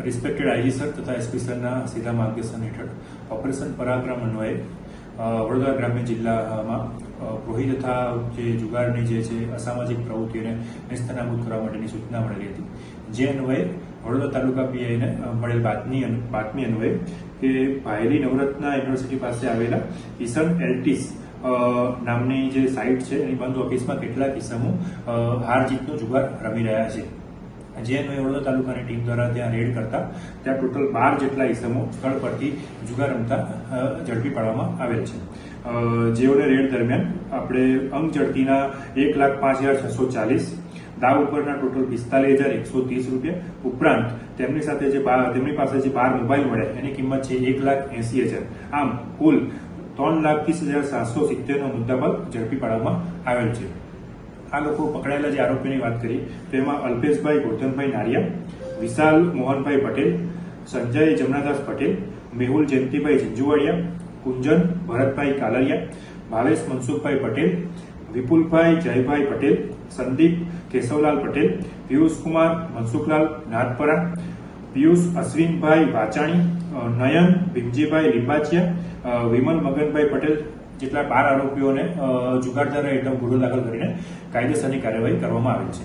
Respected IG sir તથા SP સરના સીધા માર્ગદર્શન હેઠળ ઓપરેશન પરાક્રમ અન્વયે વડોદરા ગ્રામ્ય જિલ્લામાં પ્રોહી તથા જે જુગારની જે છે અસામાજિક પ્રવૃત્તિઓને નેસ્તનાબૂદ કરવા માટેની સૂચના મળેલી હતી, જે અન્વયે વડોદરા તાલુકા પીઆઈને મળેલ બાતમી અન્વયે કે ભાયલી નવરત્ના યુનિવર્સિટી પાસે આવેલા ઈસમ એલ્ટિસ નામની જે સાઇટ છે એની બંધ ઓફિસમાં કેટલાક ઇસમો હાર જીતનો જુગાર રમી રહ્યા છે, જે અન્વયે વડોદરા તાલુકાની ટીમ દ્વારા ત્યાં રેડ કરતા ત્યાં ટોટલ 12 જેટલા ઇસમો સ્થળ પરથી જુગાર રમતા ઝડપી પાડવામાં આવેલ છે, જેઓને રેડ દરમિયાન આપણે અંક ઝડપીના 1,05,640, દાવ ઉપરના ટોટલ 45,130 રૂપિયા ઉપરાંત તેમની પાસે જે 12 મોબાઈલ મળ્યા એની કિંમત છે 1,80,000, આમ કુલ 3,30,770 નો મુદ્દામાલ ઝડપી પાડવામાં આવેલ છે। આ લોકો પકડાયેલા જે આરોપીની વાત કરીએ તો એમાં અલ્પેશભાઈ ગોરધનભાઈ નારિયા, વિશાલ મોહનભાઈ પટેલ, સંજય જમનાદાસ પટેલ, મેહુલ જયંતિભાઈ ઝીંઝુવાડિયા, કુંજન ભરતભાઈ કાલરિયા, ભાવેશ મનસુખભાઈ પટેલ, વિપુલભાઈ જયભાઈ પટેલ, સંદીપ કેશવલાલ પટેલ, પિયુષકુમાર મનસુખલાલ નાથપરા, પિયુષ અશ્વિનભાઈ વાચાણી, નયન ભીમજીભાઈ લીંબાચિયા, વિમલ મગનભાઈ પટેલ જેટલા 12 આરોપીઓને જુગારધારા હેઠળ ગુનો દાખલ કરીને કાયદેસરની કાર્યવાહી કરવામાં આવેલ છે।